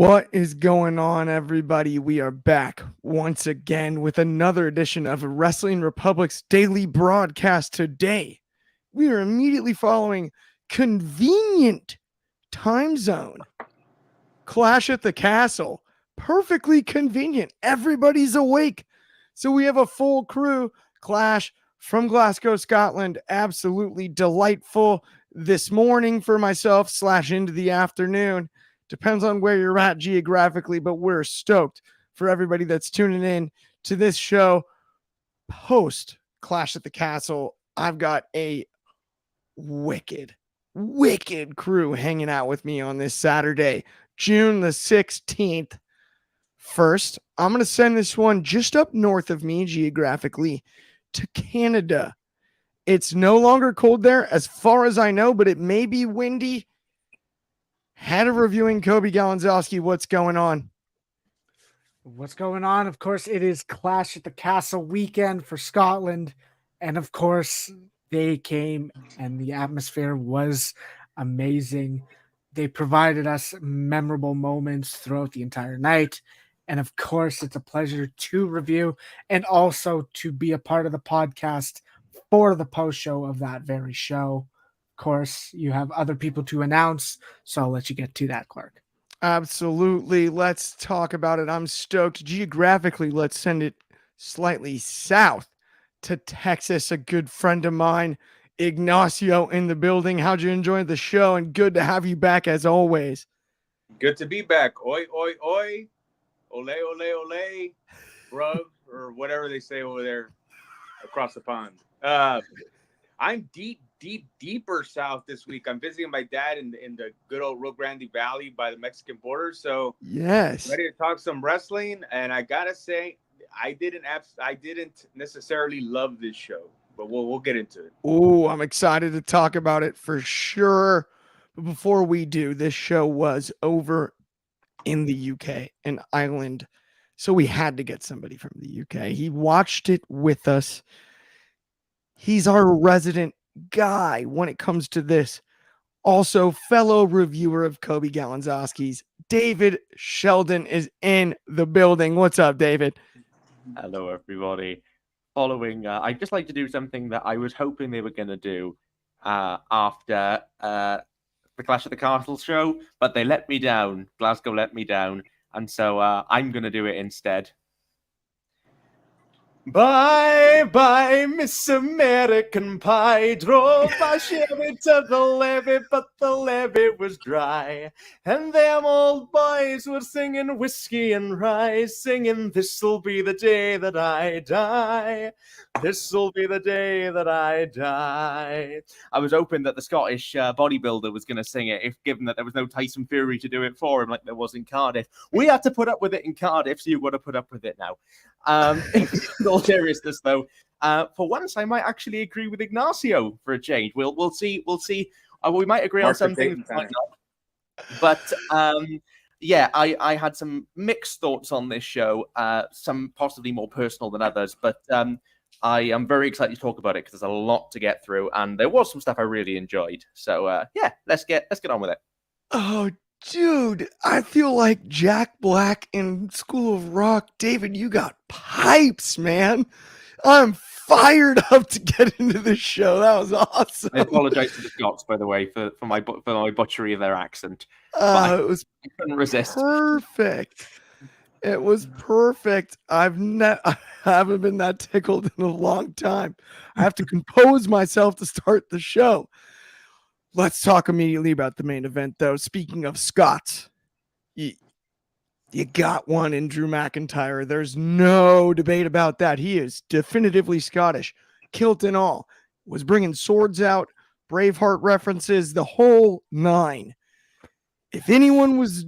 What is going on, everybody? We are back once again with another edition of Wrestling Republic's daily broadcast today. We are immediately following convenient time zone. Clash at the Castle. Perfectly convenient. Everybody's awake. So we have a full crew. Clash from Glasgow, Scotland. Absolutely delightful this morning for myself / into the afternoon. Depends on where you're at geographically, but we're stoked for everybody that's tuning in to this show post Clash at the Castle. I've got a wicked crew hanging out with me on this Saturday, June the 16th. First, I'm going to send this one just up north of me geographically to Canada. It's no longer cold there as far as I know, but it may be windy. Head of reviewing Coby Galenzoski, what's going on? What's going on? Of course, it is Clash at the Castle weekend for Scotland. And of course, they came and the atmosphere was amazing. They provided us memorable moments throughout the entire night. And of course, it's a pleasure to review and also to be a part of the podcast for the post show of that very show. Of course, you have other people to announce, so I'll let you get to that, Clark. Absolutely. Let's talk about it. I'm stoked. Geographically, let's send it slightly south to Texas. A good friend of mine, Ignacio, in the building. How'd you enjoy the show? And good to have you back as always. Good to be back. Oi, oi, oi. Ole, ole, ole. Bruv, or whatever they say over there across the pond. I'm deeper south this week. I'm visiting my dad in the good old Rio Grande Valley by the Mexican border. So yes, ready to talk some wrestling. And I gotta say, I didn't necessarily love this show, but we'll get into it. Oh, I'm excited to talk about it for sure. But before we do, this show was over in the UK, in Ireland. So we had to get somebody from the UK. He watched it with us. He's our resident guy when it comes to this. Also, fellow reviewer of Coby Galenzoski's, David Sheldon is in the building. What's up, David? Hello, everybody. I'd just like to do something that I was hoping they were going to do after the Clash of the Castle show, but they let me down. Glasgow let me down, and so I'm going to do it instead. Bye, bye, Miss American Pie. Drove my Chevy to the levee, but the levee was dry. And them old boys were singing whiskey and rye, singing, "This'll be the day that I die. This'll be the day that I die." I was hoping that the Scottish bodybuilder was going to sing it, if given that there was no Tyson Fury to do it for him like there was in Cardiff. We had to put up with it in Cardiff, so you've got to put up with it now. In all seriousness, though, for once, I might actually agree with Ignacio for a change. We'll see. We might agree on some things, might not. But yeah, I had some mixed thoughts on this show. Some possibly more personal than others, but I am very excited to talk about it because there's a lot to get through, and there was some stuff I really enjoyed. So yeah, let's get on with it. Oh, dude, I feel like Jack Black in School of Rock. David, you got pipes, man. I'm fired up to get into this show. That was awesome. I apologize to the Scots, by the way, for my butchery of their accent. It was I couldn't resist. Perfect. It was perfect. I haven't been that tickled in a long time. I have to compose myself to start the show. Let's talk immediately about the main event, though. Speaking of Scots, you got one in Drew McIntyre. There's no debate about that. He is definitively Scottish, kilt and all. Was bringing swords out, Braveheart references, the whole nine. If anyone was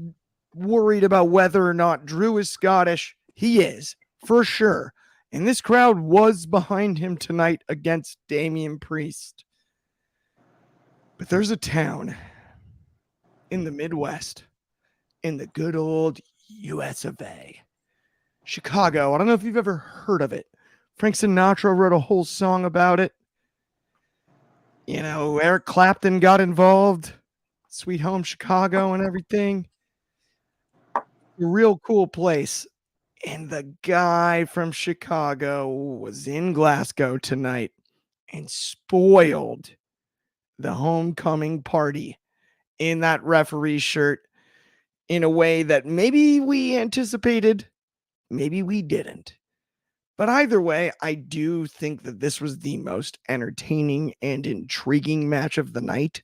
worried about whether or not Drew is Scottish, he is, for sure. And this crowd was behind him tonight against Damian Priest. But there's a town in the Midwest, in the good old US of A. Chicago. I don't know if you've ever heard of it. Frank Sinatra wrote a whole song about it. You know, Eric Clapton got involved. Sweet Home Chicago and everything. a real cool place. And the guy from Chicago was in Glasgow tonight and spoiled the homecoming party in that referee shirt in a way that maybe we anticipated, maybe we didn't. But either way, I do think that this was the most entertaining and intriguing match of the night.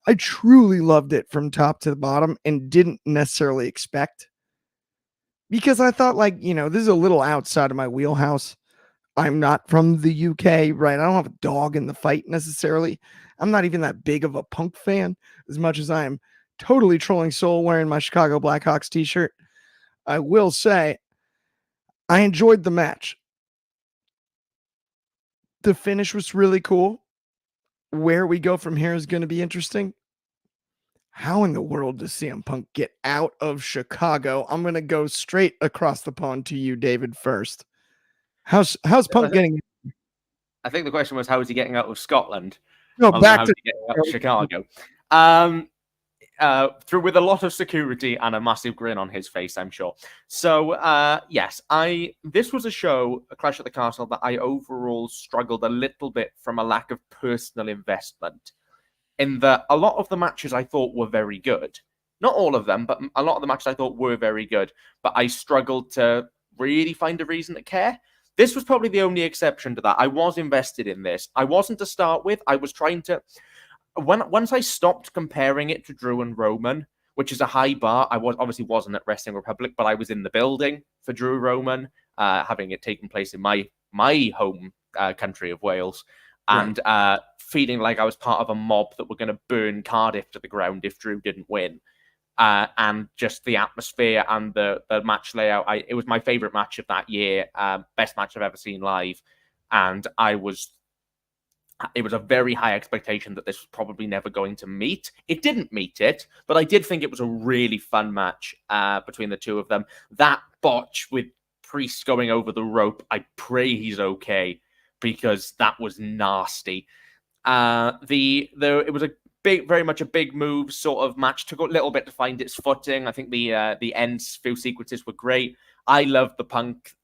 I truly loved it from top to the bottom and didn't necessarily expect, because I thought, like, this is a little outside of my wheelhouse. I'm not from the UK, right? I don't have a dog in the fight necessarily. I'm not even that big of a Punk fan, as much as I am totally trolling Soul wearing my Chicago Blackhawks t-shirt. I will say I enjoyed the match. The finish was really cool. Where we go from here is going to be interesting. How in the world does CM Punk get out of Chicago? I'm going to go straight across the pond to you, David, first. How's Punk getting? I think the question was, how is he getting out of Scotland? No, back to getting out of Chicago. Through with a lot of security and a massive grin on his face, I'm sure. So, yes, this was a Clash at the Castle, that I overall struggled a little bit from a lack of personal investment. In that a lot of the matches I thought were very good. Not all of them, but a lot of the matches I thought were very good. But I struggled to really find a reason to care. This was probably the only exception to that. I was invested in this. I wasn't to start with. I was trying to... Once I stopped comparing it to Drew and Roman, which is a high bar, I obviously wasn't at Wrestling Republic, but I was in the building for Drew Roman, having it taken place in my home country of Wales. And feeling like I was part of a mob that were going to burn Cardiff to the ground if Drew didn't win. And just the atmosphere and the match layout. It was my favorite match of that year, best match I've ever seen live. And it was a very high expectation that this was probably never going to meet. It didn't meet it, but I did think it was a really fun match between the two of them. That botch with Priest going over the rope, I pray he's okay, because that was nasty. It was very much a big move sort of match. Took a little bit to find its footing. I think the end few sequences were great. I loved the Punk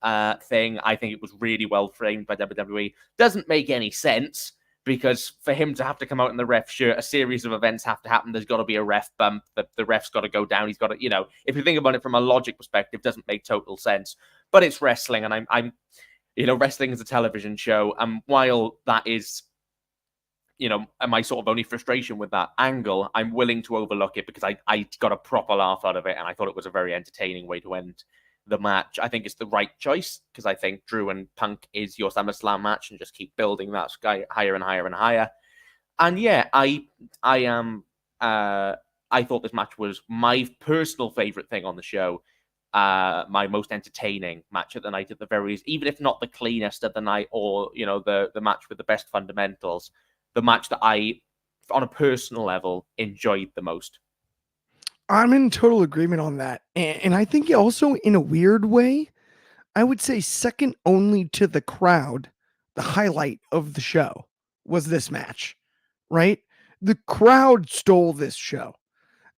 thing. I think it was really well framed by WWE. Doesn't make any sense, because for him to have to come out in the ref shirt, a series of events have to happen. There's got to be a ref bump. The ref's got to go down. He's got to, if you think about it from a logic perspective, doesn't make total sense. But it's wrestling, and I'm wrestling is a television show. And while that is, my sort of only frustration with that angle, I'm willing to overlook it because I got a proper laugh out of it. And I thought it was a very entertaining way to end the match. I think it's the right choice, because I think Drew and Punk is your SummerSlam match, and just keep building that guy higher and higher and higher. And yeah, I thought this match was my personal favorite thing on the show. My most entertaining match of the night, at the very least, even if not the cleanest of the night, or the match with the best fundamentals, the match that I, on a personal level, enjoyed the most. I'm in total agreement on that. And I think also, in a weird way, I would say second only to the crowd, the highlight of the show was this match, right? The crowd stole this show.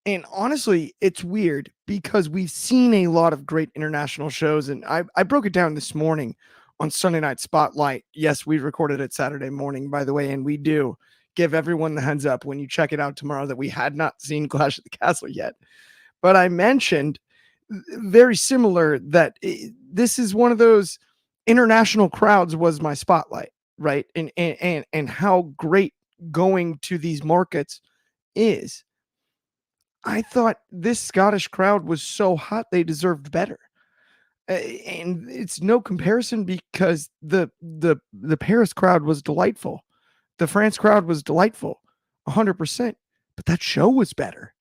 And honestly, it's weird, because we've seen a lot of great international shows. And I broke it down this morning on Sunday Night Spotlight. Yes, we recorded it Saturday morning, by the way. And we do give everyone the heads up when you check it out tomorrow that we had not seen Clash at the Castle yet. But I mentioned very similar that this is one of those international crowds was my spotlight, right? And how great going to these markets is. I thought this Scottish crowd was so hot, they deserved better. And it's no comparison, because the Paris crowd was delightful. The France crowd was delightful, 100%. But that show was better.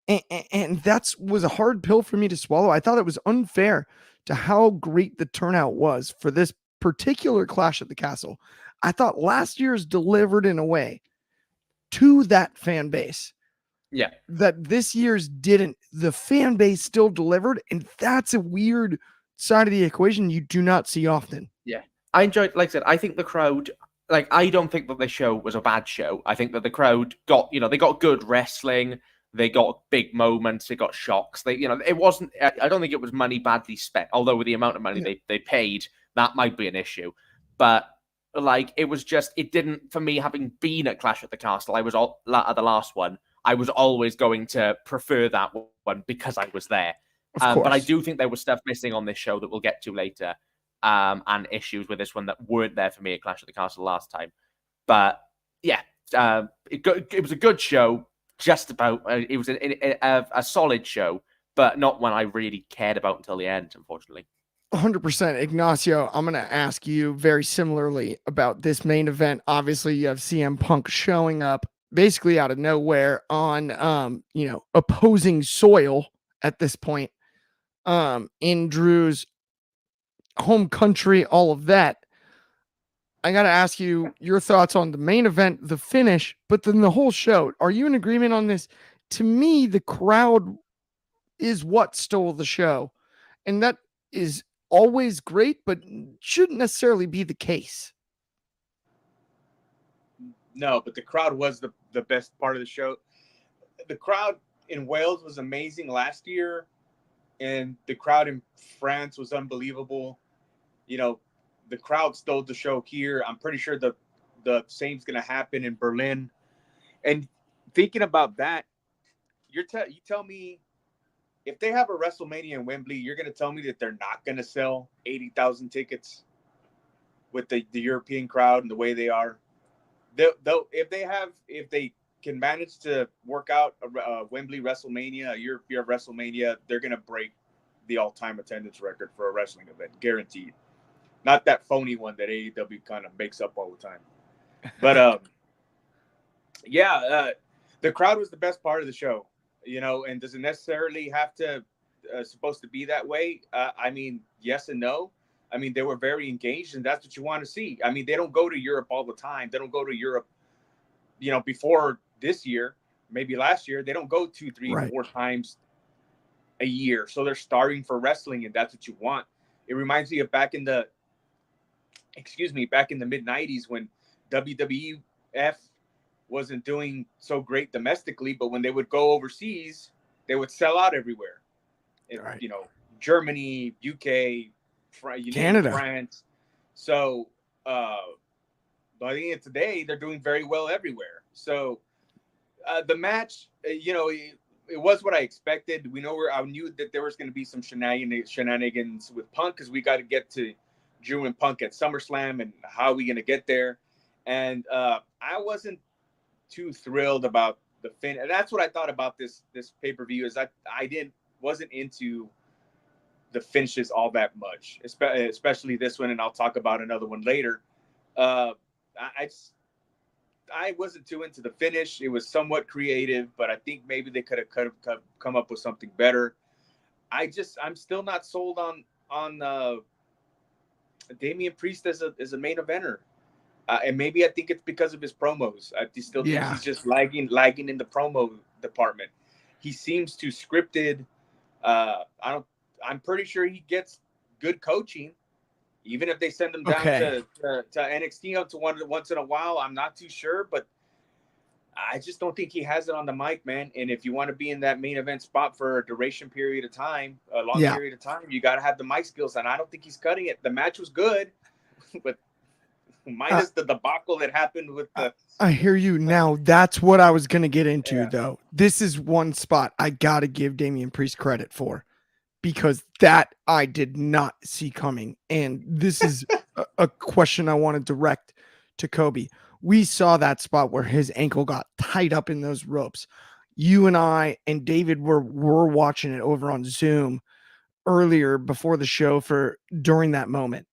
And that was a hard pill for me to swallow. I thought it was unfair to how great the turnout was for this particular Clash at the Castle. I thought last year's delivered in a way to that fan base. Yeah. That this year's didn't. The fan base still delivered, and that's a weird side of the equation you do not see often. Yeah. I enjoyed, like I said, I think the crowd, I don't think that the show was a bad show. I think that the crowd got, they got good wrestling. They got big moments. They got shocks. It wasn't. I don't think it was money badly spent. Although with the amount of money they paid, that might be an issue. But like, it was just, it didn't, for me, having been at Clash at the Castle, I was at the last one. I was always going to prefer that one because I was there. But I do think there was stuff missing on this show that we'll get to later, and issues with this one that weren't there for me at Clash at the Castle last time. But yeah, it was a good show. Just about, it was a solid show, but not one I really cared about until the end, unfortunately. 100%. Ignacio, I'm going to ask you very similarly about this main event. Obviously, you have CM Punk showing up basically out of nowhere on, opposing soil at this point, in Drew's home country, all of that. I got to ask you your thoughts on the main event, the finish, but then the whole show. Are you in agreement on this? To me, the crowd is what stole the show. And that is always great, but shouldn't necessarily be the case. No, but the crowd was the best part of the show. The crowd in Wales was amazing last year, and the crowd in France was unbelievable. The crowd stole the show here. I'm pretty sure the same's going to happen in Berlin. And thinking about that, you tell me, if they have a WrestleMania in Wembley, you're going to tell me that they're not going to sell 80,000 tickets with the European crowd and the way they are. If they can manage to work out a Wembley WrestleMania, a European WrestleMania, they're going to break the all-time attendance record for a wrestling event, guaranteed. Not that phony one that AEW kind of makes up all the time. But, the crowd was the best part of the show, and does it necessarily have to supposed to be that way? I mean, yes and no. I mean, they were very engaged, and that's what you want to see. I mean, they don't go to Europe all the time. They don't go to Europe, before this year, maybe last year. They don't go 2, 3, 4 times a year. So they're starving for wrestling, and that's what you want. It reminds me of back in the mid-90s when WWF wasn't doing so great domestically, but when they would go overseas, they would sell out everywhere. Right. Germany, UK, Canada, France. So, but I think today they're doing very well everywhere. So, the match, it was what I expected. I knew that there was going to be some shenanigans with Punk, because we got to get to Drew and Punk at SummerSlam, and how are we going to get there? And I wasn't too thrilled about the fin. And that's what I thought about this pay-per-view, is I wasn't into the finishes all that much, especially this one, and I'll talk about another one later. I wasn't too into the finish. It was somewhat creative, but I think maybe they could have come up with something better. I'm still not sold on Damian Priest as a main eventer. And maybe I think it's because of his promos. I still think he's just lagging in the promo department. He seems too scripted. I'm pretty sure he gets good coaching, even if they send him down to NXT to once in a while. I'm not too sure, but I just don't think he has it on the mic, man. And if you want to be in that main event spot for a duration period of time, a long period of time, you got to have the mic skills. And I don't think he's cutting it. The match was good, but minus the debacle that happened with the. I hear you. Now, that's what I was going to get into, though. This is one spot I got to give Damian Priest credit for, because that I did not see coming. And this is a question I want to direct to Coby. We saw that spot where his ankle got tied up in those ropes. You and I and David were watching it over on Zoom earlier before the show during that moment.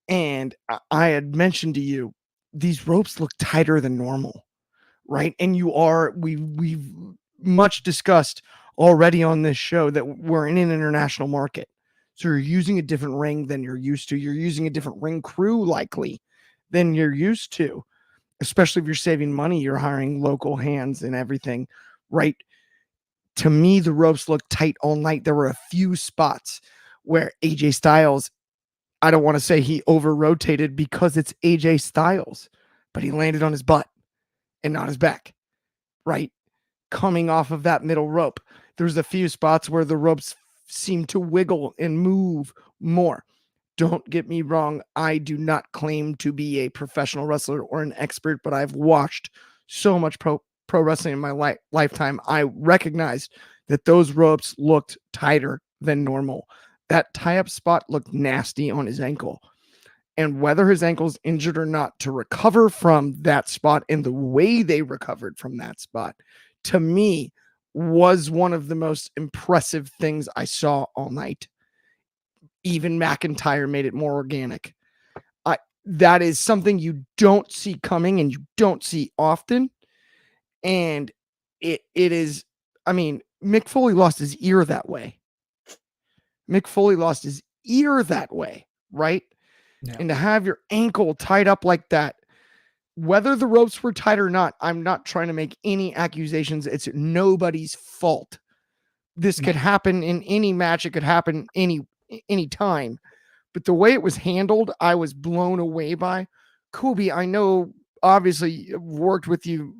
And I had mentioned to you, these ropes look tighter than normal, right? And we've much discussed already on this show that we're in an international market. So you're using a different ring than you're used to. You're using a different ring crew likely than you're used to, especially if you're saving money, you're hiring local hands and everything, right? To me, the ropes looked tight all night. There were a few spots where AJ Styles, I don't want to say he over-rotated because it's AJ Styles, but he landed on his butt and not his back, right? coming off of that middle rope. There's a few spots where the ropes seem to wiggle and move more. Don't get me wrong. I do not claim to be a professional wrestler or an expert, but I've watched so much pro wrestling in my lifetime. I recognized that those ropes looked tighter than normal. That tie-up spot looked nasty on his ankle. And whether his ankle's injured or not, to recover from that spot and the way they recovered from that spot, to me, was one of the most impressive things I saw all night. Even McIntyre made it more organic. That is something you don't see coming and you don't see often. And it is, I mean, Mick Foley lost his ear that way. Mick Foley lost his ear that way, right? Yeah. And to have your ankle tied up like that, whether the ropes were tight or not, I'm not trying to make any accusations. It's nobody's fault. This could happen in any match. It could happen any time. But the way it was handled, I was blown away by. Coby, I know, obviously, I've worked with you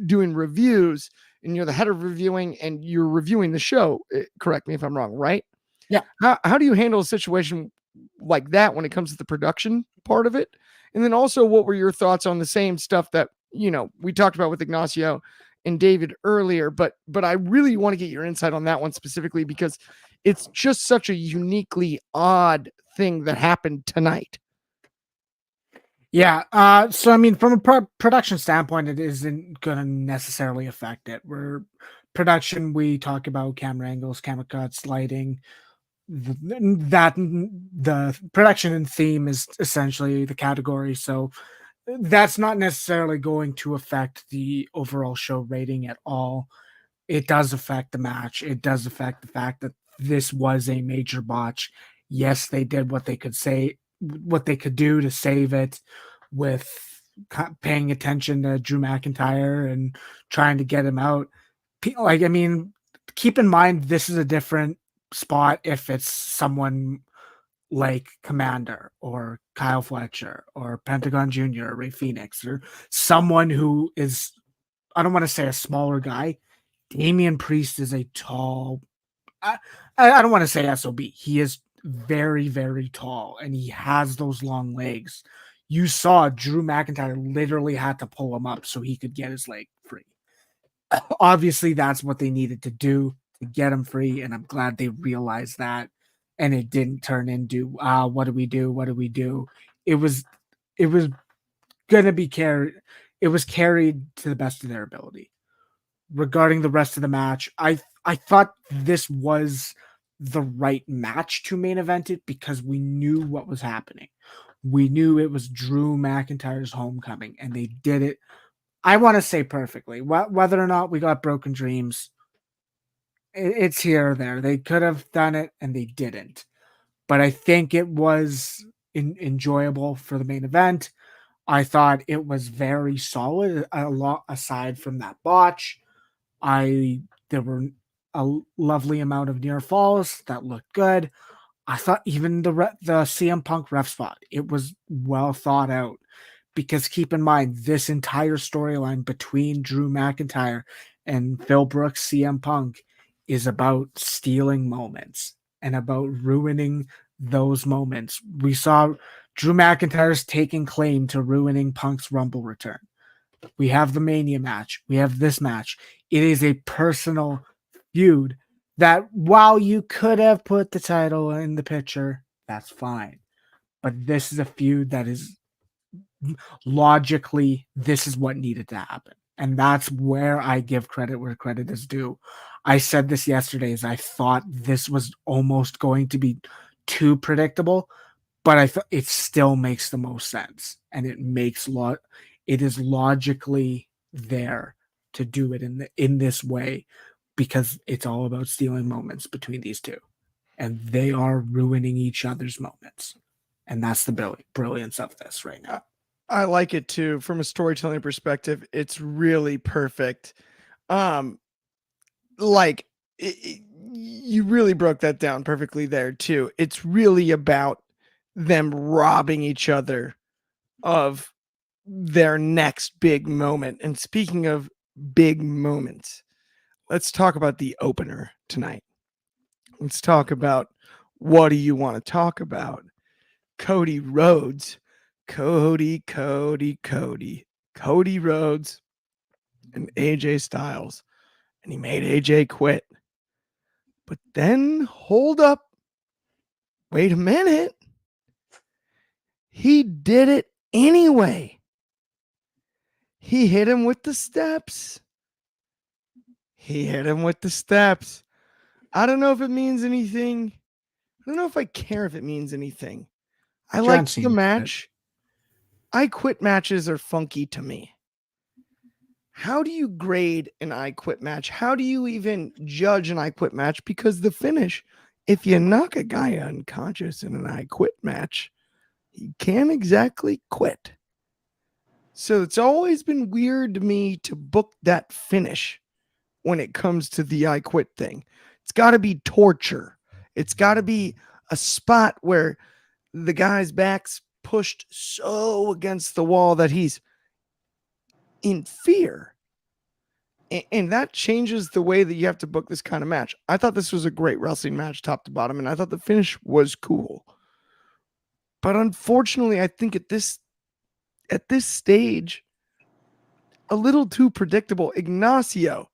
doing reviews, and you're the head of reviewing, and you're reviewing the show. Correct me if I'm wrong, right? Yeah. How do you handle a situation like that when it comes to the production part of it? And then also, what were your thoughts on the same stuff that, you know, we talked about with Ignacio and David earlier, but I really want to get your insight on that one specifically, because it's just such a uniquely odd thing that happened tonight. Yeah. So, I mean, from a production standpoint, it isn't going to necessarily affect it. Production, we talk about camera angles, camera cuts, lighting. The production and theme is essentially the category. So that's not necessarily going to affect the overall show rating at all. It does affect the match. It does affect the fact that this was a major botch. Yes, they did what they could do to save it, with paying attention to Drew McIntyre and trying to get him out. Like, I mean, keep in mind, this is a different spot if it's someone like Commander or Kyle Fletcher or Pentagon Jr. or Ray Phoenix, or someone who is, I don't want to say a smaller guy. Damian Priest is a tall, I don't want to say SOB. He is very, very tall, and he has those long legs. You saw Drew McIntyre literally had to pull him up so he could get his leg free. Obviously, that's what they needed to do to get him free, and I'm glad they realized that, and it didn't turn into, what do we do? What do we do? It was going to be carried. It was carried to the best of their ability. Regarding the rest of the match, I thought this was the right match to main event it, because we knew what was happening. We knew it was Drew McIntyre's homecoming, and they did it, I want to say, perfectly. Whether or not we got broken dreams, it's here or there. They could have done it, and they didn't. But I think it was enjoyable for the main event. I thought it was very solid, a lot aside from that botch. There were a lovely amount of near falls that looked good. I thought even the CM Punk ref spot, it was well thought out, because keep in mind, this entire storyline between Drew McIntyre and Phil Brooks, CM Punk, is about stealing moments and about ruining those moments. We saw Drew McIntyre's taking claim to ruining Punk's Rumble return. We have the Mania match. We have this match. It is a personal feud that, while you could have put the title in the picture, that's fine. But this is a feud that is logically, this is what needed to happen. And that's where I give credit where credit is due. I said this yesterday, as I thought this was almost going to be too predictable, but I thought it still makes the most sense. And it makes it is logically there to do it in this way, because it's all about stealing moments between these two, and they are ruining each other's moments. And that's the brilliance of this right now. I like it too. From a storytelling perspective, it's really perfect. You really broke that down perfectly there too. It's really about them robbing each other of their next big moment. And speaking of big moments, let's talk about the opener tonight. Let's talk about what do you want to talk about? Cody Rhodes, Cody Rhodes, and AJ Styles. And he made AJ quit. But then, hold up. Wait a minute. He did it anyway. He hit him with the steps. I don't know if it means anything. I don't know if I care if it means anything. I like the match. I quit matches are funky to me. How do you grade an I quit match? How do you even judge an I quit match? Because the finish, if you knock a guy unconscious in an I quit match, he can't exactly quit. So it's always been weird to me to book that finish when it comes to the I quit thing. It's got to be torture. It's got to be a spot where the guy's back's pushed so against the wall that he's in fear. And that changes the way that you have to book this kind of match. I thought this was a great wrestling match top to bottom, and I thought the finish was cool. But unfortunately, I think at this stage, a little too predictable. Ignacio,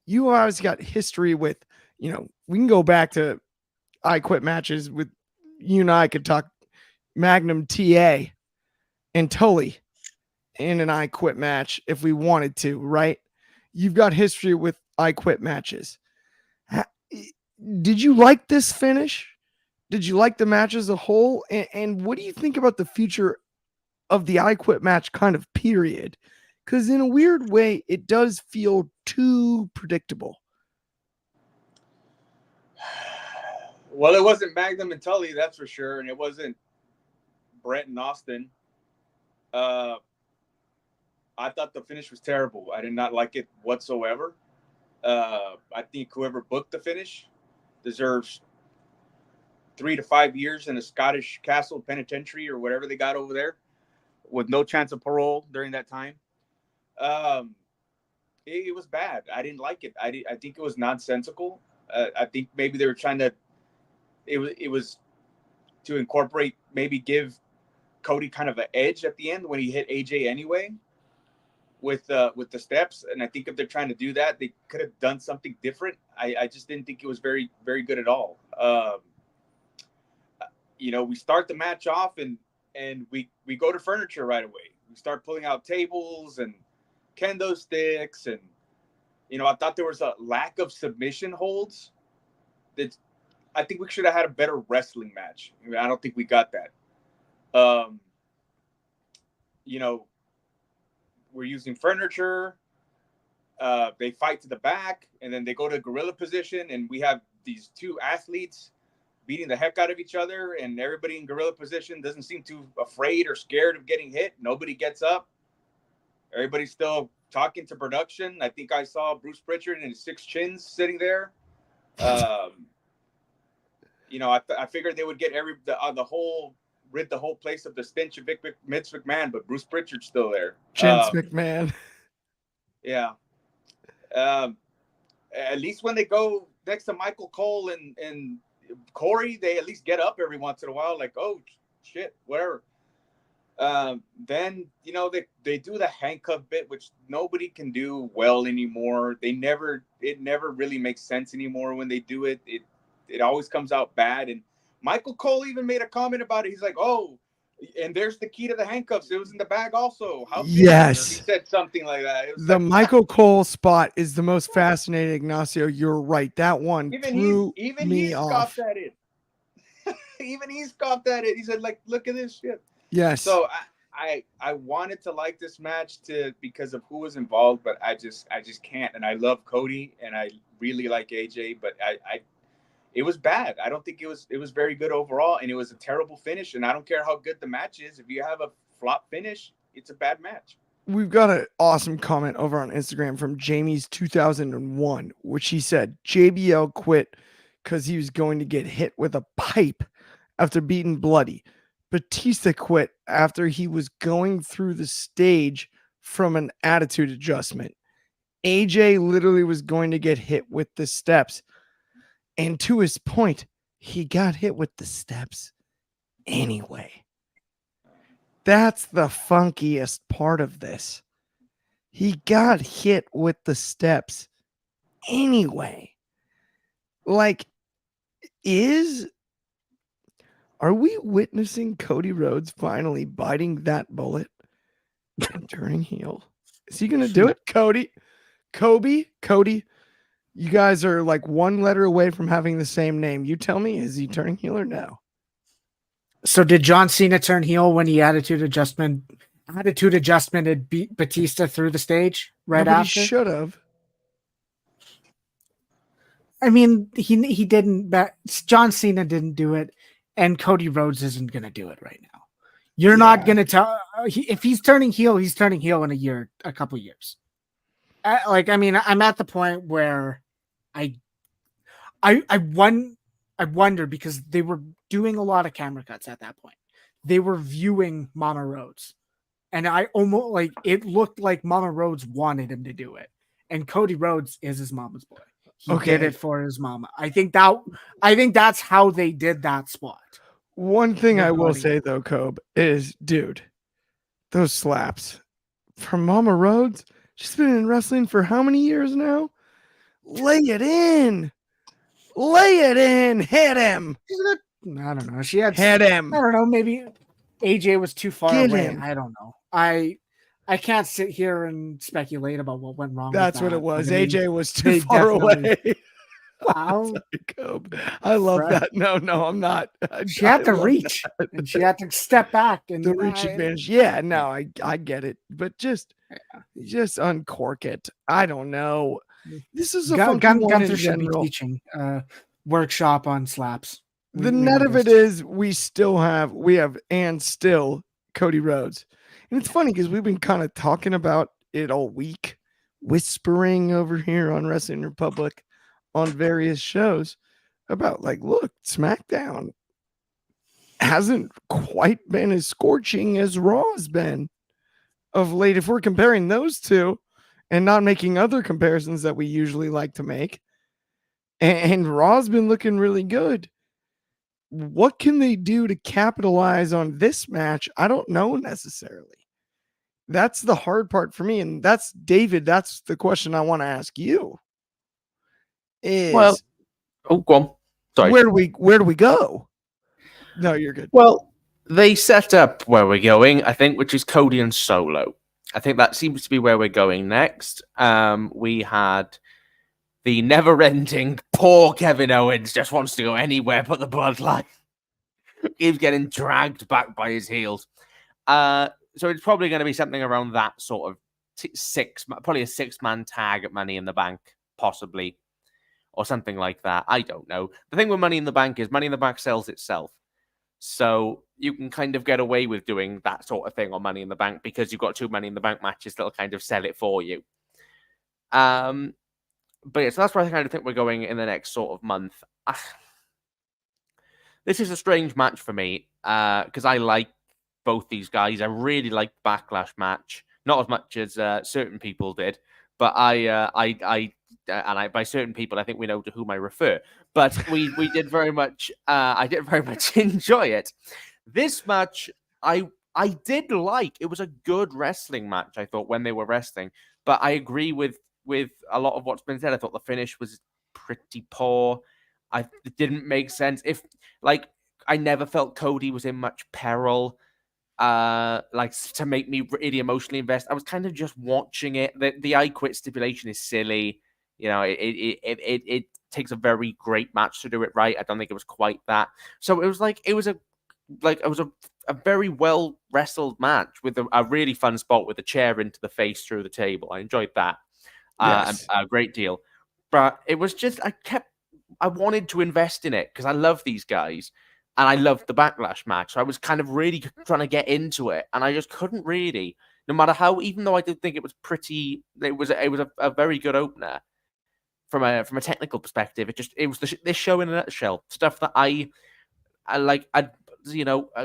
you always got history with, we can go back to I quit matches with you and I could talk Magnum TA and Tully in an I quit match if we wanted to, right? You've got history with I quit matches. Did you like this finish? Did you like the match as a whole? And what do you think about the future of the I quit match kind of period? Because in a weird way, it does feel too predictable. Well, it wasn't Magnum and Tully, that's for sure. And it wasn't Brett and Austin. I thought the finish was terrible. I did not like it whatsoever. I think whoever booked the finish deserves 3 to 5 years in a Scottish castle penitentiary or whatever they got over there with no chance of parole during that time. It was bad. I didn't like it. I think it was nonsensical. I think maybe they were trying to, it was to incorporate, maybe give Cody kind of an edge at the end when he hit AJ anyway with the steps. And I think if they're trying to do that, they could have done something different. I just didn't think it was very, very good at all. We start the match off and we go to furniture right away. We start pulling out tables and kendo sticks. And, I thought there was a lack of submission holds. I think we should have had a better wrestling match. I don't think we got that. We're using furniture. They fight to the back, and then they go to gorilla position, and we have these two athletes beating the heck out of each other, and everybody in gorilla position doesn't seem too afraid or scared of getting hit. Nobody gets up. Everybody's still talking to production. I think I saw Bruce Pritchard and his 6 chins sitting there. I figured they would get rid the whole place of the stench of Vince McMahon, but Bruce Pritchard's still there. Vince McMahon. Yeah. At least when they go next to Michael Cole and Corey, they at least get up every once in a while, like, oh shit, whatever. Then they do the handcuff bit, which nobody can do well anymore. It never really makes sense anymore when they do it. It always comes out bad. And Michael Cole even made a comment about it. He's like, oh, and there's the key to the handcuffs. It was in the bag also. How yes. He said something like that. The Michael Cole spot is the most fascinating, Ignacio. You're right. That one threw me off. Scoffed at it. Even he scoffed at it. He said, like, look at this shit. Yes. So I wanted to like this match because of who was involved, but I just can't. And I love Cody and I really like AJ, but it was bad. I don't think it was very good overall, and it was a terrible finish. And I don't care how good the match is. If you have a flop finish, it's a bad match. We've got an awesome comment over on Instagram from Jamie's 2001, which he said JBL quit because he was going to get hit with a pipe after beating Bloody. Batista quit after he was going through the stage from an attitude adjustment. AJ literally was going to get hit with the steps. And to his point, he got hit with the steps anyway. That's the funkiest part of this. He got hit with the steps anyway. Like, are we witnessing Cody Rhodes finally biting that bullet and turning heel? Is he going to do it? Cody, you guys are like one letter away from having the same name. You tell me, is he turning heel or no? So did John Cena turn heel when he attitude adjustment and beat Batista through the stage right after? He should have. I mean, he didn't. John Cena didn't do it, and Cody Rhodes isn't going to do it right now. You're not going to tell if he's turning heel. He's turning heel in a couple years. I'm at the point where I wonder, because they were doing a lot of camera cuts at that point. They were viewing Mama Rhodes, and I almost it looked like Mama Rhodes wanted him to do it, and Cody Rhodes is his mama's boy. He did it for his mama. I think that's how they did that spot. One thing I will say though, Cobe, is, dude, those slaps from Mama Rhodes. She's been in wrestling for how many years now? Lay it in. Hit him. I don't know. She had hit him. I don't know. Maybe AJ was too far away. Him. I don't know. I can't sit here and speculate about what went wrong. That's what it was. AJ was too far away. Wow. I love that. No, I'm not. She had to reach, and she had to step back and the reach advantage. Yeah, no, I get it, but just uncork it. I don't know. This is a Gunther should be teaching workshop on slaps. The net of it is we have Cody Rhodes. And it's funny because we've been kind of talking about it all week, whispering over here on Wrestling Republic on various shows about look, SmackDown hasn't quite been as scorching as Raw has been of late. If we're comparing those two and not making other comparisons that we usually like to make, and Raw's been looking really good. What can they do to capitalize on this match? I don't know necessarily. That's the hard part for me. And that's, David, that's the question I want to ask you. Go on. Sorry. Where do we go? No, you're good. Well, they set up where we're going, I think, which is Cody and Solo. I think that seems to be where we're going next. We had the never-ending poor Kevin Owens just wants to go anywhere but the bloodline. He's getting dragged back by his heels. So it's probably going to be something around that sort of probably a six-man tag at Money in the Bank, possibly, or something like that. I don't know. The thing with Money in the Bank is Money in the Bank sells itself. So you can kind of get away with doing that sort of thing on Money in the Bank because you've got two Money in the Bank matches that'll kind of sell it for you. But yeah, so that's where I kind of think we're going in the next sort of month. This is a strange match for me because I like both these guys. I really liked the Backlash match, not as much as certain people did, but I by certain people I think we know to whom I refer. But we did very much. I did very much enjoy it. This match I did like. It was a good wrestling match. I thought when they were wrestling, but I agree with a lot of what's been said. I thought the finish was pretty poor. It didn't make sense. I never felt Cody was in much peril, to make me really emotionally invest. I was kind of just watching it. The I Quit stipulation is silly. You know, it takes a very great match to do it right. I don't think it was quite that. So it was a very well wrestled match with a really fun spot with a chair into the face through the table. I enjoyed that. Yes. A great deal. But it was just, I wanted to invest in it because I love these guys and I loved the Backlash match. So I was kind of really trying to get into it and I just couldn't really, no matter how, even though I did think it was pretty, it was a very good opener from a technical perspective. It was this show in a nutshell, stuff that I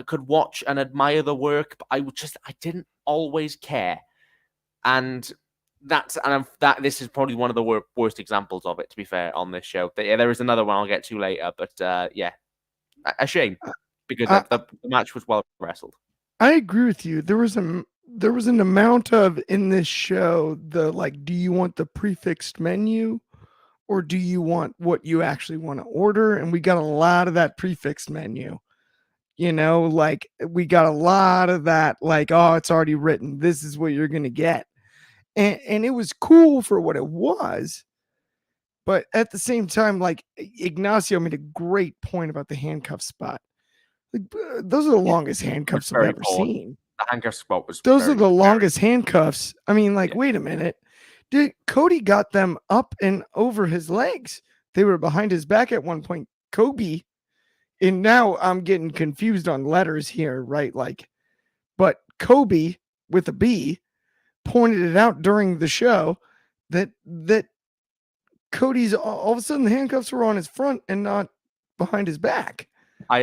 could watch and admire the work, but I didn't always care. And this is probably one of the worst examples of it, to be fair, on this show. But yeah, there is another one I'll get to later. But yeah, a shame because the match was well wrestled. I agree with you. There was an amount of in this show do you want the prefixed menu or do you want what you actually want to order? And we got a lot of that prefixed menu. We got a lot of that, oh, it's already written. This is what you're gonna get. And it was cool for what it was. But at the same time, Ignacio made a great point about the handcuff spot. Those are the longest handcuffs I've ever seen. The handcuff spot was those are the longest handcuffs. I mean, wait a minute. Cody got them up and over his legs. They were behind his back at one point. Coby, and now I'm getting confused on letters here, right? But Coby with a B pointed it out during the show that Cody's all of a sudden the handcuffs were on his front and not behind his back. I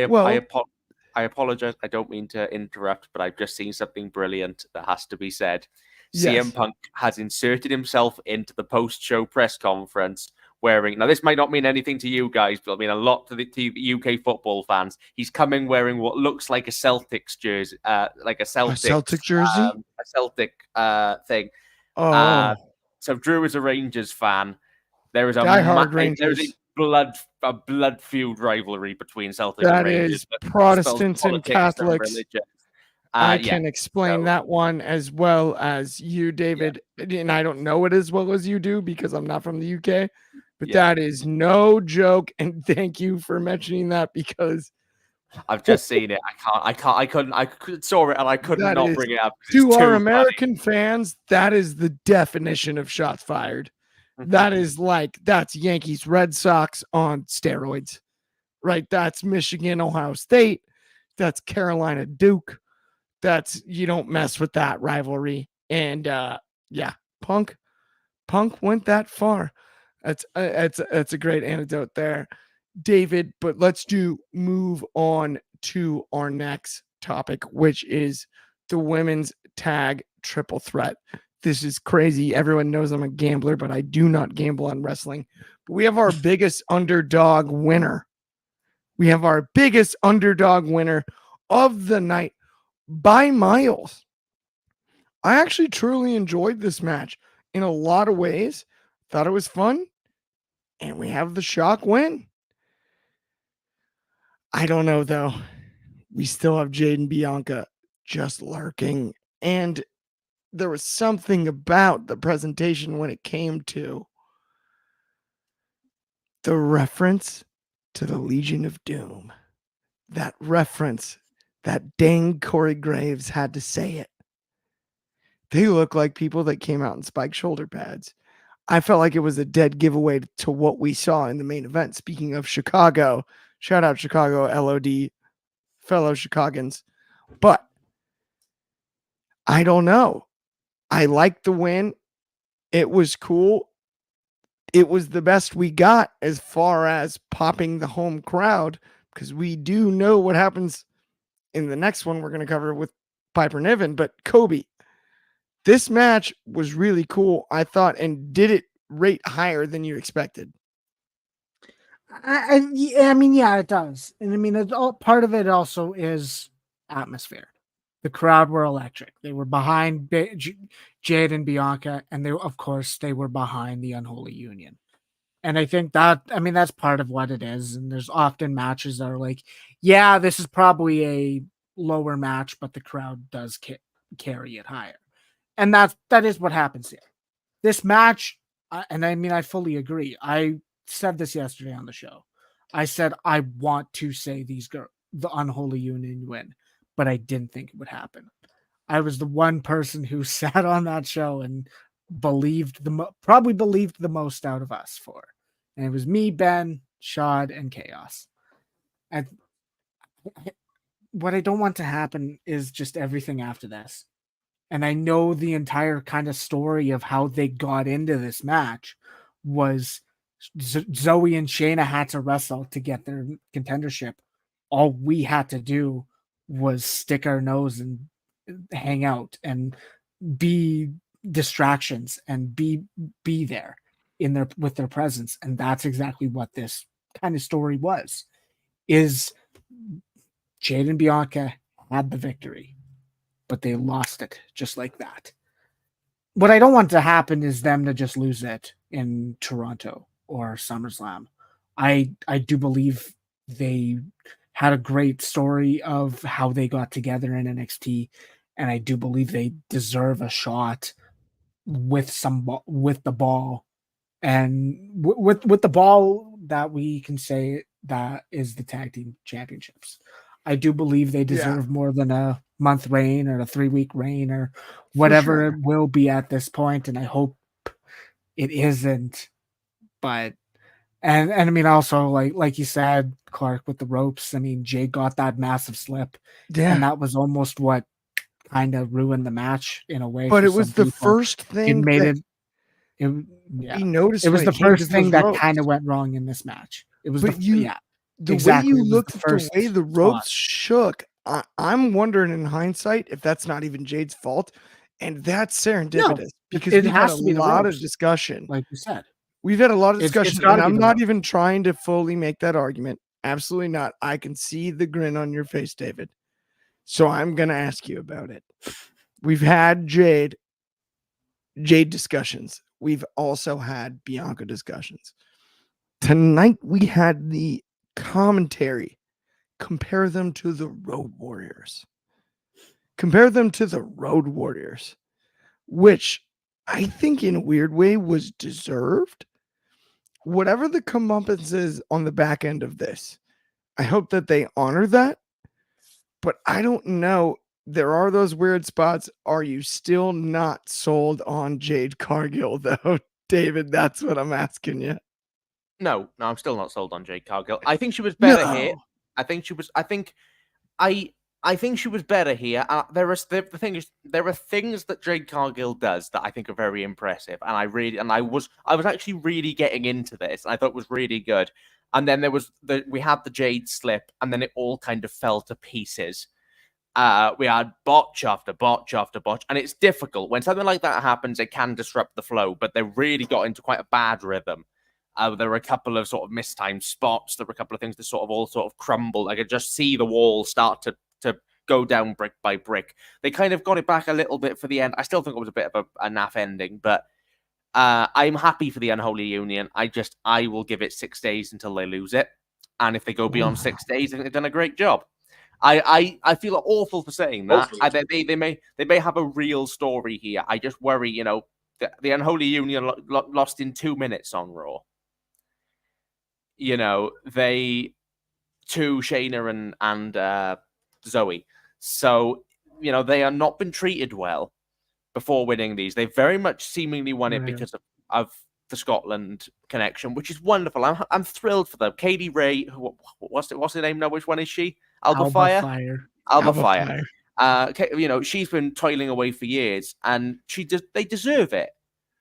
apologize. I don't mean to interrupt, but I've just seen something brilliant that has to be said. Yes. CM Punk has inserted himself into the post-show press conference wearing, now this might not mean anything to you guys, but I mean a lot to the UK football fans. He's coming wearing what looks like a Celtics jersey, like a Celtic jersey, a Celtic thing. Oh, so Drew is a Rangers fan. There is a diehard Rangers. There's a blood-fueled rivalry between Celtic that and Rangers. Is Protestants and Catholics. I can explain that one as well as you, David. Yeah. And I don't know it as well as you do because I'm not from the UK. But that is no joke. And thank you for mentioning that because I've just seen it. I saw it and I could not bring it up. To our American fans, that is the definition of shots fired. That is that's Yankees Red Sox on steroids, right? That's Michigan Ohio State. That's Carolina Duke. That's, you don't mess with that rivalry. And Punk went that far. That's a great anecdote there, David. But let's move on to our next topic, which is the women's tag triple threat. This is crazy. Everyone knows I'm a gambler, but I do not gamble on wrestling. But we have our biggest underdog winner. We have our biggest underdog winner of the night by miles. I actually truly enjoyed this match in a lot of ways. Thought it was fun. And we have the shock win. I don't know, though. We still have Jade and Bianca just lurking. And there was something about the presentation when it came to the reference to the Legion of Doom. That reference, that dang Corey Graves had to say it. They look like people that came out in spiked shoulder pads. I felt like it was a dead giveaway to what we saw in the main event. Speaking of Chicago, shout out Chicago, LOD, fellow Chicagoans. But I don't know. I liked the win. It was cool. It was the best we got as far as popping the home crowd, because we do know what happens in the next one we're going to cover with Piper Niven. But Coby, this match was really cool, I thought, and did it rate higher than you expected? I mean, yeah, it does. And I mean, part of it also is atmosphere. The crowd were electric. They were behind Jade and Bianca, and of course, they were behind the Unholy Union. And I think that's part of what it is. And there's often matches that are like, yeah, this is probably a lower match, but the crowd does carry it higher. And that is what happens here. This match, and I mean, I fully agree. I said this yesterday on the show. I said, I want to say the Unholy Union win, but I didn't think it would happen. I was the one person who sat on that show and probably believed the most out of us for. And it was me, Ben, Shad, and Chaos. And what I don't want to happen is just everything after this. And I know the entire kind of story of how they got into this match was Zoe and Shayna had to wrestle to get their contendership. All we had to do was stick our nose and hang out and be distractions and be there with their presence. And that's exactly what this kind of story was. Is Jade and Bianca had the victory, but they lost it just like that. What I don't want to happen is them to just lose it in Toronto or SummerSlam. I do believe they had a great story of how they got together in NXT, and I do believe they deserve a shot with the ball, and with the ball that we can say that is the tag team championships. I do believe they deserve more than a month reign or a 3-week reign or whatever it will be at this point, and I hope it isn't. But and I mean, also like you said, Clark, with the ropes. I mean, Jay got that massive slip, and that was almost what kind of ruined the match in a way. But it was the first thing we noticed. It was the first thing that kind of went wrong in this match. It was the way you looked at the way the ropes shook. I'm wondering in hindsight if that's not even Jade's fault, and that's serendipitous because it we've has had to be a the lot ropes, of discussion. like you said. We've had a lot of discussion, and I'm not ropes. even trying to fully make that argument. Absolutely not. I can see the grin on your face, David. So I'm going to ask you about it. We've had Jade discussions. We've also had Bianca discussions. Tonight we had the commentary compare them to the Road Warriors. Which I think in a weird way was deserved. Whatever the comeuppance is on the back end of this, I hope that they honor that. But I don't know. There are those weird spots. Are you still not sold on Jade Cargill, though, David? That's what I'm asking you. No, I'm still not sold on Jade Cargill. I think she was better here. I think she was better here. The thing is, there are things that Jade Cargill does that I think are very impressive, and I was actually really getting into this. I thought it was really good. And then we had the Jade slip, and then it all kind of fell to pieces. We had botch after botch after botch, and it's difficult when something like that happens. It can disrupt the flow, but they really got into quite a bad rhythm. There were a couple of sort of mistimed spots. There were a couple of things that all crumbled. I could just see the wall start to go down brick by brick. They kind of got it back a little bit for the end. I still think it was a bit of a naff ending, but I'm happy for the Unholy Union. I will give it 6 days until they lose it. And if they go beyond 6 days, I think they've done a great job. I feel awful for saying that. They may have a real story here. I just worry, the Unholy Union lost in 2 minutes on Raw. They to Shayna and Zoe. So, they are not been treated well before winning these. They very much seemingly won it because of the Scotland connection, which is wonderful. I'm thrilled for them. Katie Ray, what's her name now? Which one is she? Alba Fire. She's been toiling away for years, and they deserve it.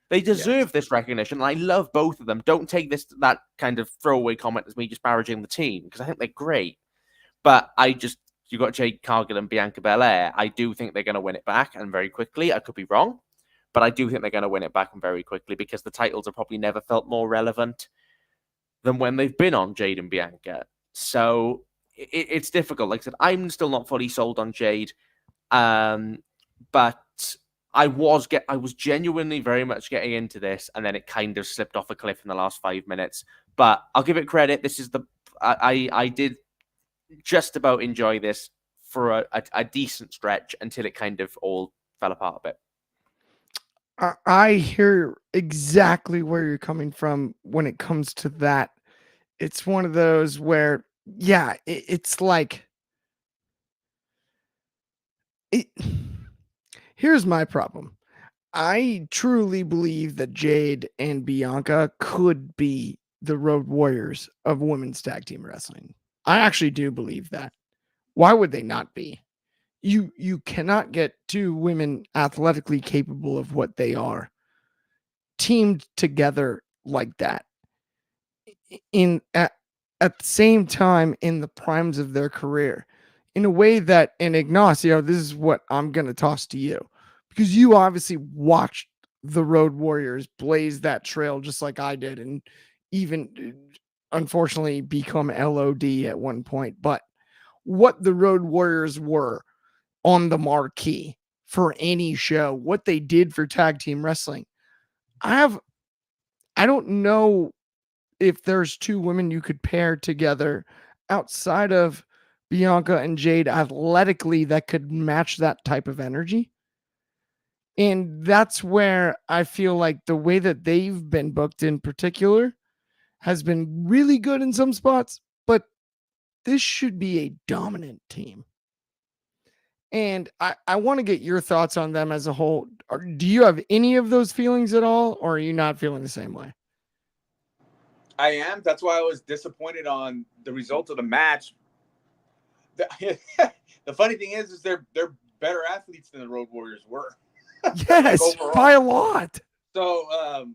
They deserve this recognition. And I love both of them. Don't take that kind of throwaway comment as me disparaging the team, because I think they're great. But you got Jade Cargill and Bianca Belair. I do think they're going to win it back, and very quickly. I could be wrong, but I do think they're going to win it back and very quickly, because the titles have probably never felt more relevant than when they've been on Jade and Bianca. So it's difficult. Like I said, I'm still not fully sold on Jade, but I was genuinely very much getting into this, and then it kind of slipped off a cliff in the last 5 minutes. But I'll give it credit. This is I did just about enjoy this for a decent stretch until it kind of all fell apart a bit. I hear exactly where you're coming from when it comes to that. It's one of those where, it's like here's my problem. I truly believe that Jade and Bianca could be the Road Warriors of women's tag team wrestling. I actually do believe that. Why would they not be? You cannot get two women athletically capable of what they are teamed together like that at the same time in the primes of their career, in a way that, in Ignacio, this is what I'm going to toss to you, because you obviously watched the Road Warriors blaze that trail just like I did, and even unfortunately become LOD at one point. But what the Road Warriors were on the marquee for any show, what they did for tag team wrestling. I don't know if there's two women you could pair together outside of Bianca and Jade athletically that could match that type of energy. And that's where I feel like the way that they've been booked in particular has been really good in some spots, but this should be a dominant team. And I want to get your thoughts on them as a whole. Do you have any of those feelings at all, or are you not feeling the same way? I am. That's why I was disappointed on the result of the match. The funny thing is they're better athletes than the Road Warriors were. Yes, like by a lot. So,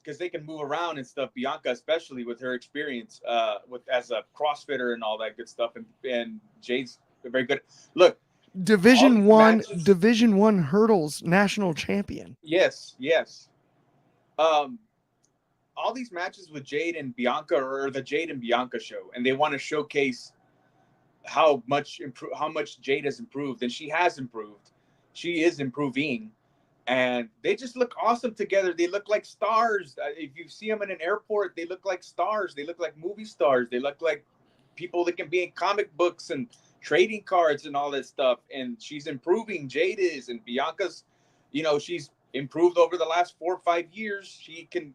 because they can move around and stuff. Bianca, especially with her experience, as a CrossFitter and all that good stuff, and Jade's very good. Look, Division One hurdles national champion. Yes. All these matches with Jade and Bianca are the Jade and Bianca show, and they want to showcase how much Jade has improved, and she has improved. She is improving, and they just look awesome together. They look like stars. If you see them in an airport, they look like stars. They look like movie stars. They look like people that can be in comic books and trading cards and all that stuff. And she's improving. Jade is, and Bianca's, she's improved over the last 4 or 5 years. She can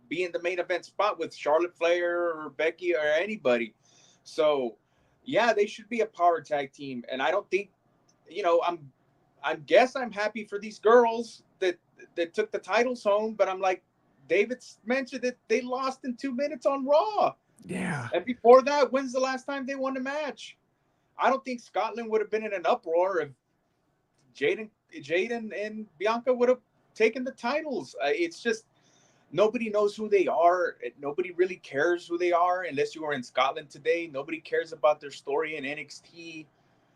be in the main event spot with Charlotte Flair or Becky or anybody. So yeah, they should be a power tag team. And I don't think, I'm happy for these girls that took the titles home, but I'm like, David's mentioned that they lost in 2 minutes on Raw. Yeah. And before that, when's the last time they won a match? I don't think Scotland would have been in an uproar if Jade and Bianca would have taken the titles. It's just, nobody knows who they are. Nobody really cares who they are unless you are in Scotland today. Nobody cares about their story in NXT.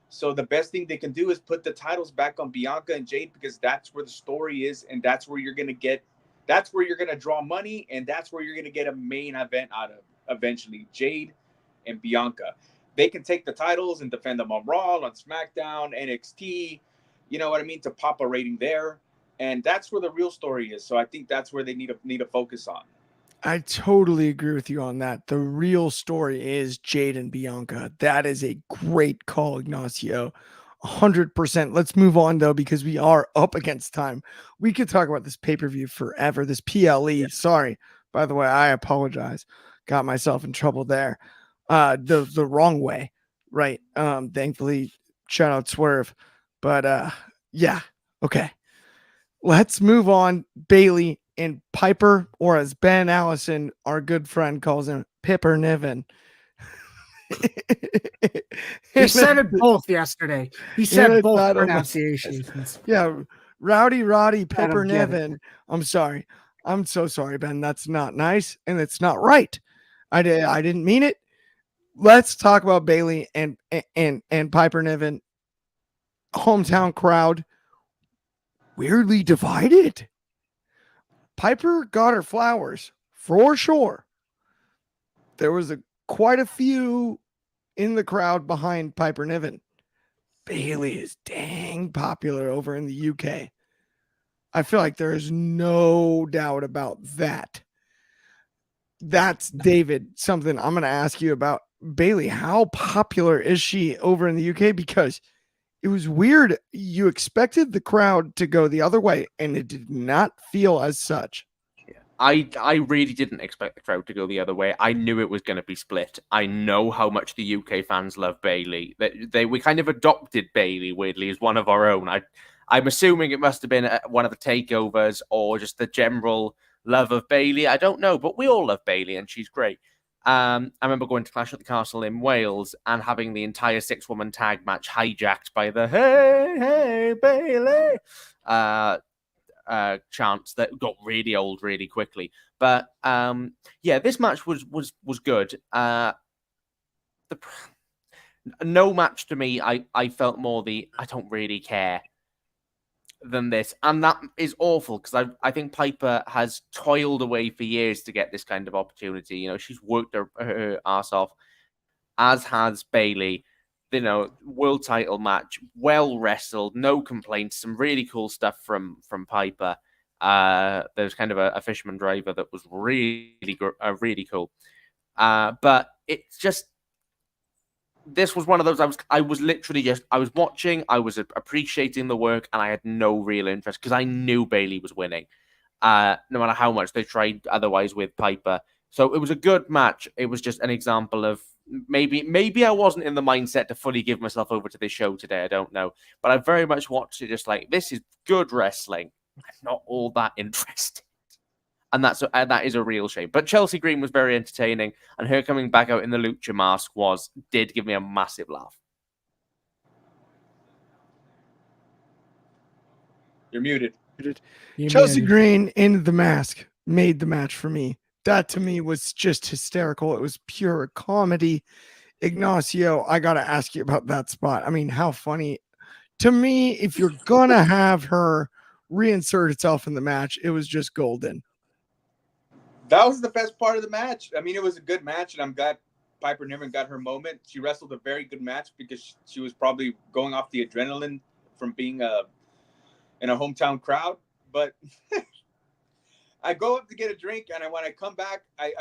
So the best thing they can do is put the titles back on Bianca and Jade, because that's where the story is, and that's where you're going to draw money, and that's where you're going to get a main event out of eventually. Jade and Bianca. They can take the titles and defend them on Raw, on SmackDown, NXT, you know what I mean, to pop a rating there. And that's where the real story is. So I think that's where they need to focus on. I totally agree with you on that. The real story is Jade and Bianca. That is a great call, Ignacio. 100%. Let's move on, though, because we are up against time. We could talk about this pay-per-view forever. This PLE. Yeah. Sorry. By the way, I apologize. Got myself in trouble there. The wrong way. Right. Thankfully, shout out Swerve. But yeah. Okay. Let's move on. Bailey and Piper, or as Ben Allison, our good friend, calls him, Pipper Niven. He said it both yesterday. He said both pronunciations. Yeah, Rowdy Roddy Pipper Niven. I'm sorry. I'm so sorry, Ben. That's not nice, and it's not right. I didn't mean it. Let's talk about Bailey and Piper Niven. Hometown crowd weirdly divided. Piper got her flowers for sure. There was quite a few in the crowd behind Piper Niven. Bailey is dang popular over in the UK. I feel like there is no doubt about that. That's, David, something I'm going to ask you about. Bailey, how popular is she over in the UK? Because it was weird. You expected the crowd to go the other way, and it did not feel as such. I really didn't expect the crowd to go the other way. I knew it was going to be split. I know how much the UK fans love Bailey. We kind of adopted Bailey, weirdly, as one of our own. I'm assuming it must have been one of the takeovers or just the general love of Bailey. I don't know, but we all love Bailey, and she's great. I remember going to Clash at the Castle in Wales and having the entire 6-woman tag match hijacked by the "Hey Bailey" chants that got really old really quickly. But yeah, this match was good. No match to me. I felt more I don't really care. than this. And that is awful because I think Piper has toiled away for years to get this kind of opportunity. You know, she's worked her ass off, as has Bailey. You know, world title match, well wrestled, no complaints, some really cool stuff from Piper. There's kind of a fisherman driver that was really cool. But it's just, this was one of those, I was literally just, I was watching, I was appreciating the work, and I had no real interest because I knew Bailey was winning, no matter how much they tried otherwise with Piper. So it was a good match. It was just an example of maybe I wasn't in the mindset to fully give myself over to this show today. I don't know, but I very much watched it just like, this is good wrestling. I'm not all that interested. And that is a real shame. But Chelsea Green was very entertaining, and her coming back out in the lucha mask did give me a massive laugh. You're muted. Chelsea Green in the mask made the match for me. That to me was just hysterical. It was pure comedy. Ignacio, I got to ask you about that spot. I mean, how funny. To me, if you're going to have her reinsert itself in the match, it was just golden. That was the best part of the match. I mean, it was a good match, and I'm glad Piper Niven got her moment. She wrestled a very good match because she was probably going off the adrenaline from being in a hometown crowd. But I go up to get a drink, and when I come back, I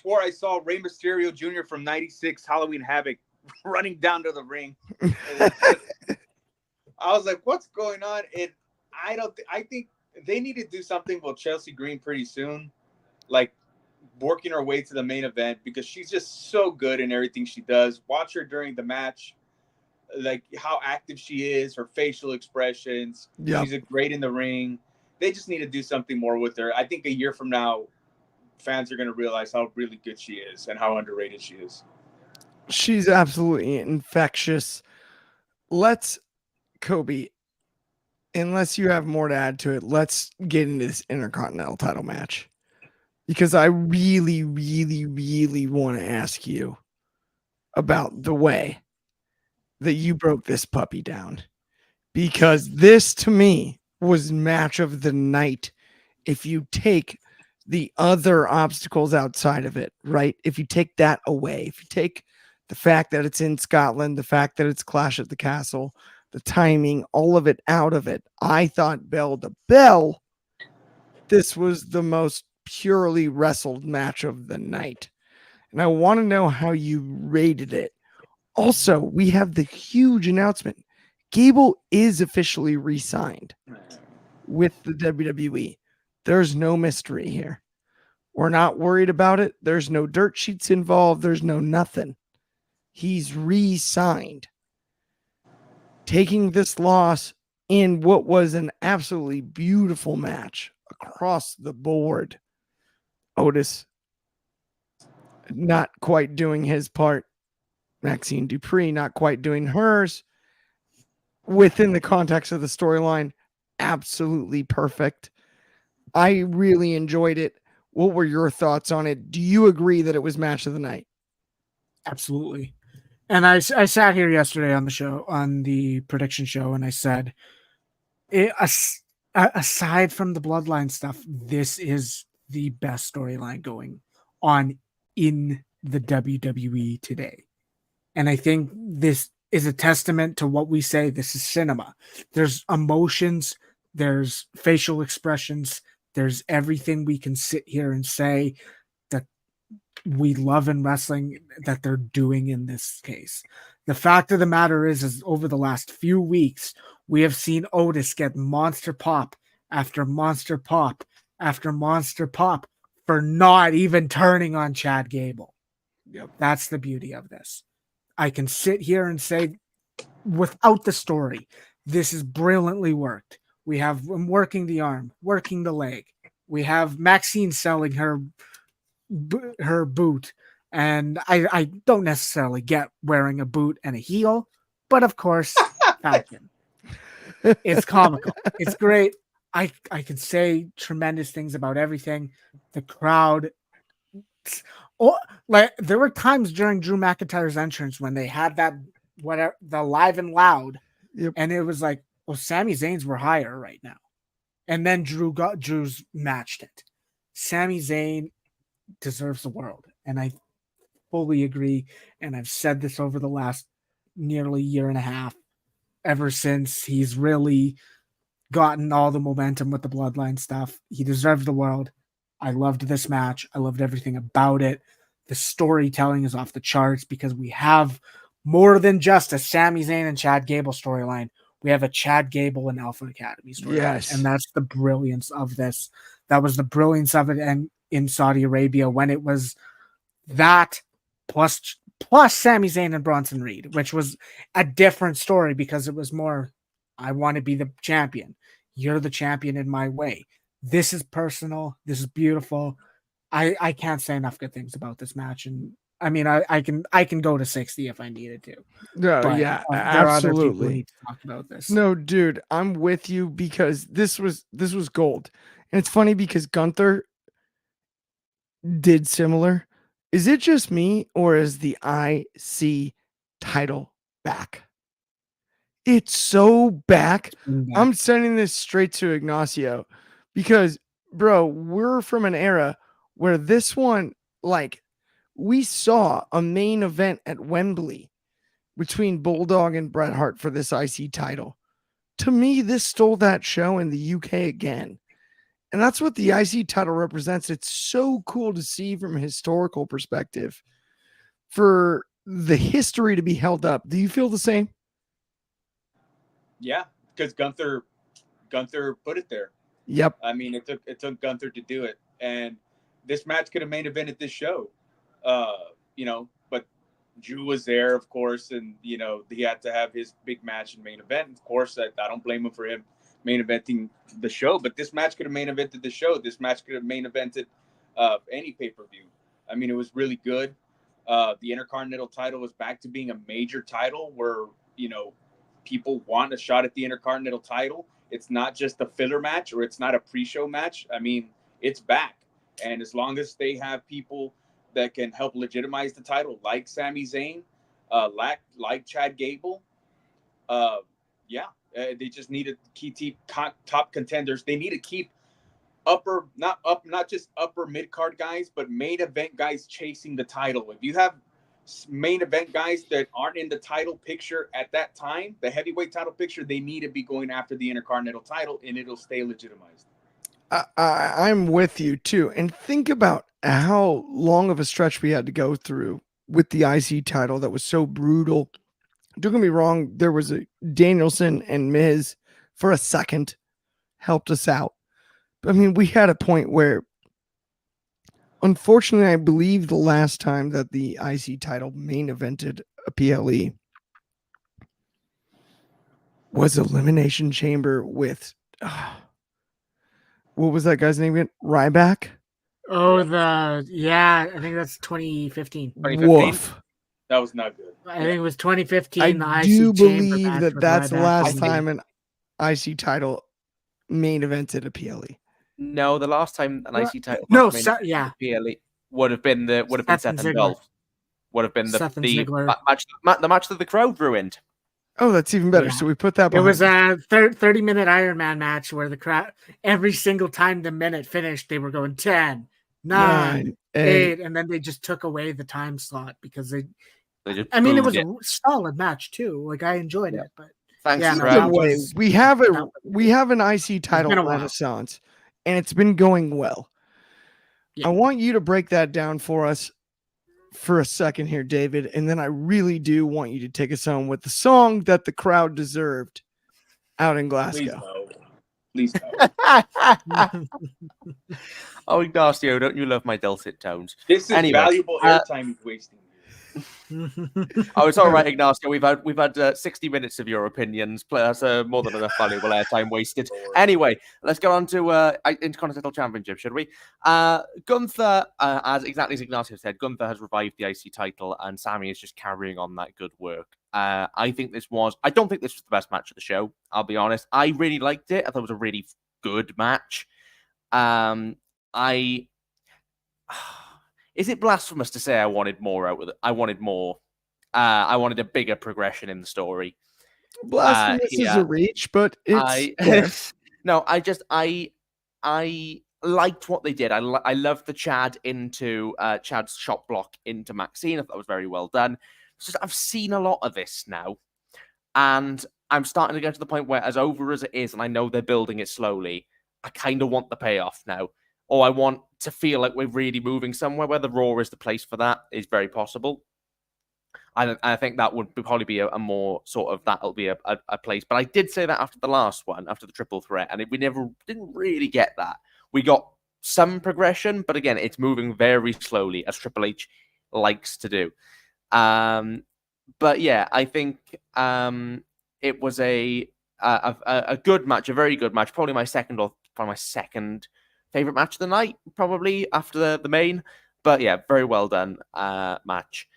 swore I saw Rey Mysterio Jr. from '96 Halloween Havoc running down to the ring. I was like, "What's going on?" And I think they need to do something with Chelsea Green pretty soon, like working her way to the main event, because she's just so good in everything she does. Watch her during the match, like how active she is, her facial expressions. Yep. She's great in the ring. They just need to do something more with her. I think a year from now, fans are going to realize how really good she is and how underrated she is. She's absolutely infectious. Let's, Coby, unless you have more to add to it, let's get into this Intercontinental title match, because I really, really, really want to ask you about the way that you broke this puppy down, because this to me was match of the night. If you take the other obstacles outside of it, right? If you take that away, if you take the fact that it's in Scotland, the fact that it's Clash at the Castle, the timing, all of it out of it, I thought bell to bell, this was the most purely wrestled match of the night. And I want to know how you rated it. Also, we have the huge announcement. Gable is officially re-signed with the WWE. There's no mystery here. We're not worried about it. There's no dirt sheets involved. There's no nothing. He's re-signed. Taking this loss in what was an absolutely beautiful match across the board. Otis not quite doing his part. Maxine Dupree not quite doing hers. Within the context of the storyline, absolutely perfect. I really enjoyed it. What were your thoughts on it? Do you agree that it was match of the night? Absolutely. And I sat here yesterday on the show, on the prediction show, and I said, aside from the bloodline stuff, this is the best storyline going on in the WWE today. And I think this is a testament to what we say. This is cinema. There's emotions, there's facial expressions, there's everything we can sit here and say that we love in wrestling that they're doing in this case. The fact of the matter is over the last few weeks, we have seen Otis get monster pop after monster pop after monster pop for not even turning on Chad Gable. Yep. That's the beauty of this. I can sit here and say, without the story, this is brilliantly worked. We have him working the arm, working the leg. We have Maxine selling her boot. And I don't necessarily get wearing a boot and a heel, but of course, fashion. It's comical. It's great. I can say tremendous things about everything. The crowd. Like there were times during Drew McIntyre's entrance when they had that whatever the live and loud, yep. And it was like well, Sami Zayn's were higher right now. And then Drew's matched it. Sami Zayn deserves the world. And I fully agree. And I've said this over the last nearly year and a half, ever since he's really gotten all the momentum with the bloodline stuff. He deserves the world. I loved this match. I loved everything about it. The storytelling is off the charts because we have more than just a Sami Zayn and Chad Gable storyline. We have a Chad Gable and Alpha Academy storyline. Yes. And that's the brilliance of this. That was the brilliance of it. And in Saudi Arabia, when it was that plus Sami Zayn and Bronson Reed, which was a different story because it was more, I want to be the champion. You're the champion in my way. This is personal. This is beautiful. I can't say enough good things about this match. And I mean, I can go to 60 if I needed to. No, But, yeah, there are other people who absolutely. need to talk about this. No, dude, I'm with you because this was gold. And it's funny because Gunther did similar. Is it just me or is the IC title back? It's so back. I'm sending this straight to Ignacio because, bro, we're from an era where this one, like, we saw a main event at Wembley between Bulldog and Bret Hart for this IC title. To me, this stole that show in the UK again. And that's what the IC title represents. It's so cool to see from a historical perspective for the history to be held up. Do you feel the same? Yeah, because Gunther put it there. Yep. I mean, it took Gunther to do it, and this match could have main evented this show. But Drew was there, of course, and he had to have his big match in main event. Of course, I don't blame him for him main eventing the show, but this match could have main evented the show. This match could have main evented any pay-per-view. I mean, it was really good. The Intercontinental title was back to being a major title where people want a shot at the Intercontinental title. It's not just a filler match or it's not a pre-show match. I mean, it's back. And as long as they have people that can help legitimize the title, like Sami Zayn, like Chad Gable, they just need to keep top contenders. They need to keep not just upper mid-card guys, but main event guys chasing the title. If you have main event guys that aren't in the title picture at that time, the heavyweight title picture, they need to be going after the Intercontinental title, and it'll stay legitimized. I'm with you too. And think about how long of a stretch we had to go through with the IC title that was so brutal. Don't get me wrong, there was a Danielson and Miz for a second helped us out. But I mean, we had a point where, unfortunately, I believe the last time that the IC title main evented a PLE was Elimination Chamber with what was that guy's name again? Ryback? Oh, I think that's 2015. Woof. That was not good. I think it was 2015. I do believe that's the last time an IC title main evented a PLE. No, the last time an IC title PLE would have been Seth and Dolph. Would have been the match that the crowd ruined. Oh, that's even better. Yeah. So we put that behind. It was a 30-minute Iron Man match where the crowd, every single time the minute finished, they were going 10, 9, 8, and then they just took away the time slot because it was a solid match too. Like I enjoyed it, but we have an IC title renaissance, and it's been going well. Yeah. I want you to break that down for us for a second here, David, and then I really do want you to take us home with the song that the crowd deserved out in Glasgow. Please no. Oh, Ignacio, don't you love my dulcet tones? This is valuable airtime he's wasting. Oh, it's all right, Ignacio. We've had 60 minutes of your opinions. That's more than enough valuable airtime wasted. Anyway, let's go on to Intercontinental Championship, should we? Gunther, as Ignacio said, Gunther has revived the IC title, and Sami is just carrying on that good work. I don't think this was the best match of the show. I'll be honest. I really liked it. I thought it was a really good match. Is it blasphemous to say I wanted more out with it? I wanted more. I wanted a bigger progression in the story. Blasphemous is here. a reach, but it's I no, I liked what they did. I loved the Chad into Chad's shot block into Maxine. I thought that was very well done. It's just I've seen a lot of this now, and I'm starting to get to the point where, as over as it is, and I know they're building it slowly, I kind of want the payoff now, or I want to feel like we're really moving somewhere. Where the Raw is the place for that is very possible. I think that would probably be a more sort of that'll be a place. But I did say that after the last one, after the triple threat, and we never didn't really get that. We got some progression, but again, it's moving very slowly, as Triple H likes to do. But yeah, I think it was a good match, a very good match. Probably my second favorite match of the night, probably after the main. But yeah, very well done match.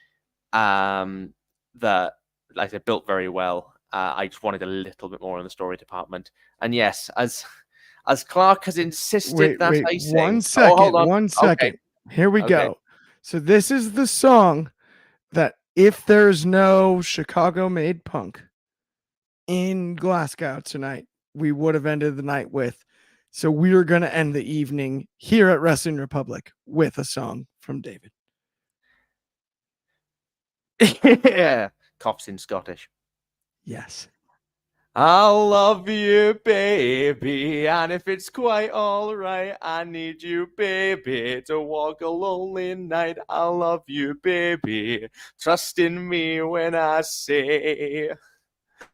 That, like I said, built very well. I just wanted a little bit more in the story department. And yes, as Clark has insisted that I sing. One second, hold on. 1 second. Okay. Here we Okay. go. So this is the song that if there's no Chicago-made punk in Glasgow tonight, we would have ended the night with. So we are going to end the evening here at Wrestling Republic with a song from David. Yeah. Cops in Scottish. Yes. I love you, baby, and if it's quite all right, I need you, baby, to walk a lonely night. I love you, baby, trust in me when I say,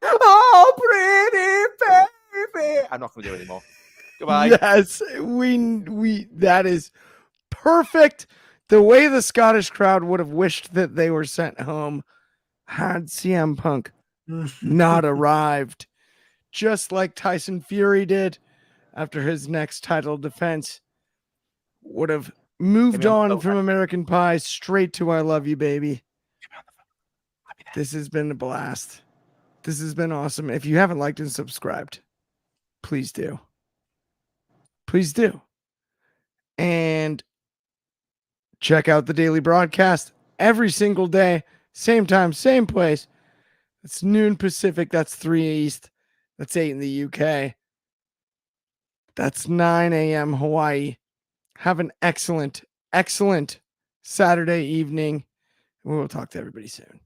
oh, pretty baby. I'm not going to do it anymore. Goodbye. Yes, we that is perfect. The way the Scottish crowd would have wished that they were sent home had CM Punk not arrived. Just like Tyson Fury did after his next title defense, would have moved on from American Pie straight to I Love You, Baby. This has been a blast. This has been awesome. If you haven't liked and subscribed, please do. Please do. And check out the daily broadcast every single day, same time, same place. It's noon Pacific. That's 3 East. That's 8 in the UK. That's 9 a.m. Hawaii. Have an excellent, excellent Saturday evening. We will talk to everybody soon.